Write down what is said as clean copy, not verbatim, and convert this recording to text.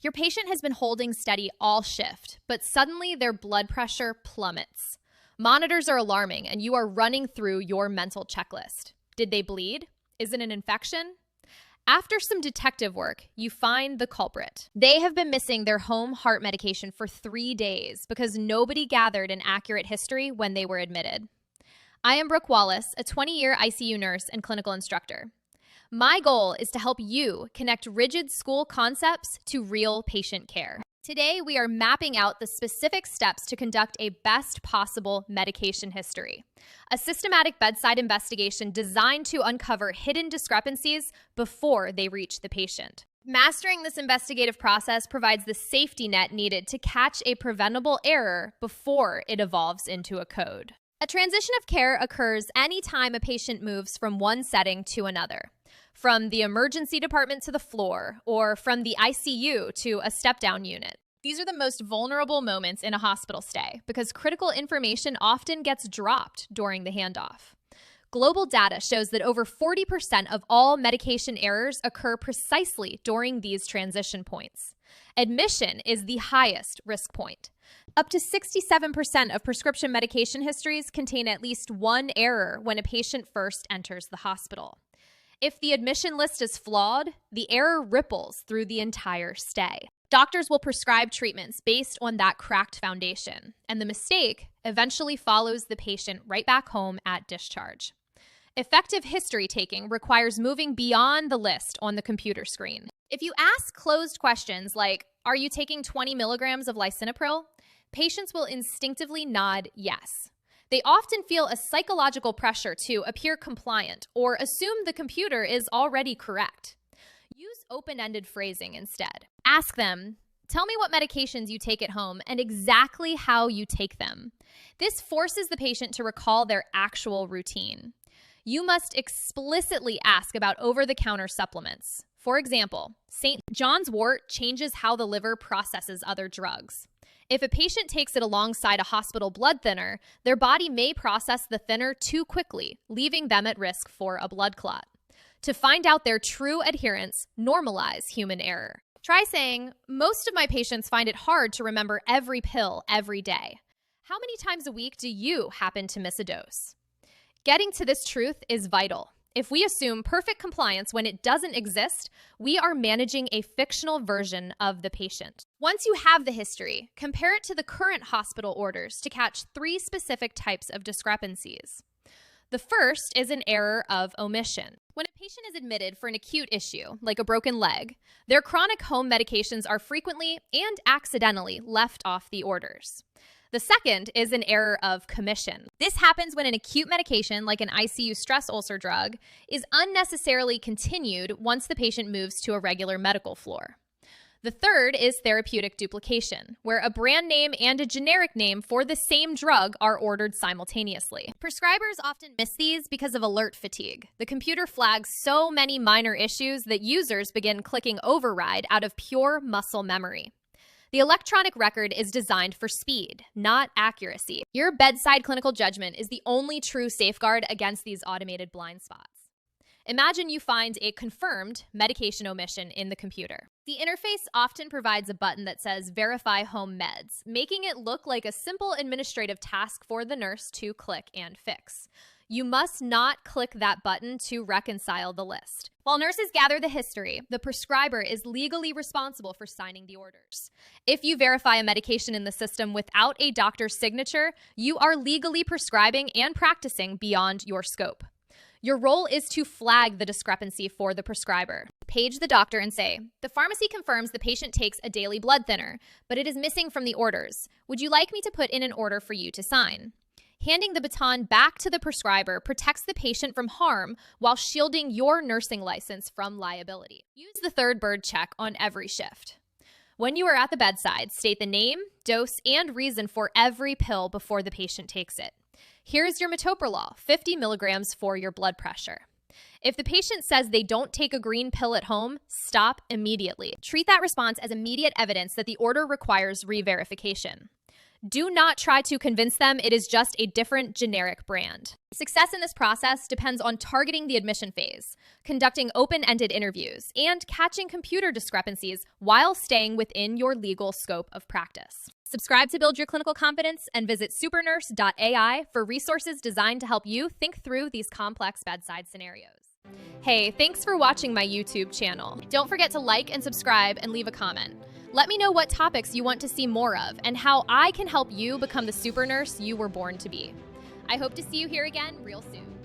Your patient has been holding steady all shift, but suddenly their blood pressure plummets. Monitors are alarming, and you are running through your mental checklist. Did they bleed? Is it an infection? After some detective work, you find the culprit. They have been missing their home heart medication for 3 days because nobody gathered an accurate history when they were admitted. I am Brooke Wallace, a 20-year ICU nurse and clinical instructor. My goal is to help you connect rigid school concepts to real patient care. Today, we are mapping out the specific steps to conduct a best possible medication history, a systematic bedside investigation designed to uncover hidden discrepancies before they reach the patient. Mastering this investigative process provides the safety net needed to catch a preventable error before it evolves into a code. A transition of care occurs anytime a patient moves from one setting to another, from the emergency department to the floor, or from the ICU to a step-down unit. These are the most vulnerable moments in a hospital stay because critical information often gets dropped during the handoff. Global data shows that over 40% of all medication errors occur precisely during these transition points. Admission is the highest risk point. Up to 67% of prescription medication histories contain at least one error when a patient first enters the hospital. If the admission list is flawed, the error ripples through the entire stay. Doctors will prescribe treatments based on that cracked foundation, and the mistake eventually follows the patient right back home at discharge. Effective history taking requires moving beyond the list on the computer screen. If you ask closed questions like, "Are you taking 20 milligrams of lisinopril?" patients will instinctively nod yes. They often feel a psychological pressure to appear compliant or assume the computer is already correct. Use open-ended phrasing instead. Ask them, "Tell me what medications you take at home and exactly how you take them." This forces the patient to recall their actual routine. You must explicitly ask about over-the-counter supplements. For example, St. John's wort changes how the liver processes other drugs. If a patient takes it alongside a hospital blood thinner, their body may process the thinner too quickly, leaving them at risk for a blood clot. To find out their true adherence, normalize human error. Try saying, "Most of my patients find it hard to remember every pill every day. How many times a week do you happen to miss a dose?" Getting to this truth is vital. If we assume perfect compliance when it doesn't exist, we are managing a fictional version of the patient. Once you have the history, compare it to the current hospital orders to catch 3 specific types of discrepancies. The first is an error of omission. When a patient is admitted for an acute issue, like a broken leg, their chronic home medications are frequently and accidentally left off the orders. The second is an error of commission. This happens when an acute medication, like an ICU stress ulcer drug, is unnecessarily continued once the patient moves to a regular medical floor. The third is therapeutic duplication, where a brand name and a generic name for the same drug are ordered simultaneously. Prescribers often miss these because of alert fatigue. The computer flags so many minor issues that users begin clicking override out of pure muscle memory. The electronic record is designed for speed, not accuracy. Your bedside clinical judgment is the only true safeguard against these automated blind spots. Imagine you find a confirmed medication omission in the computer. The interface often provides a button that says Verify Home Meds, making it look like a simple administrative task for the nurse to click and fix. You must not click that button to reconcile the list. While nurses gather the history, the prescriber is legally responsible for signing the orders. If you verify a medication in the system without a doctor's signature, you are legally prescribing and practicing beyond your scope. Your role is to flag the discrepancy for the prescriber. Page the doctor and say, "The pharmacy confirms the patient takes a daily blood thinner, but it is missing from the orders. Would you like me to put in an order for you to sign?" Handing the baton back to the prescriber protects the patient from harm while shielding your nursing license from liability. Use the third bird check on every shift. When you are at the bedside, state the name, dose, and reason for every pill before the patient takes it. Here's your metoprolol, 50 milligrams for your blood pressure. If the patient says they don't take a green pill at home, stop immediately. Treat that response as immediate evidence that the order requires re-verification. Do not try to convince them it is just a different generic brand. Success in this process depends on targeting the admission phase, conducting open-ended interviews, and catching computer discrepancies while staying within your legal scope of practice. Subscribe to build your clinical confidence and visit supernurse.ai for resources designed to help you think through these complex bedside scenarios. Hey, thanks for watching my YouTube channel. Don't forget to like and subscribe and leave a comment. Let me know what topics you want to see more of and how I can help you become the super nurse you were born to be. I hope to see you here again real soon.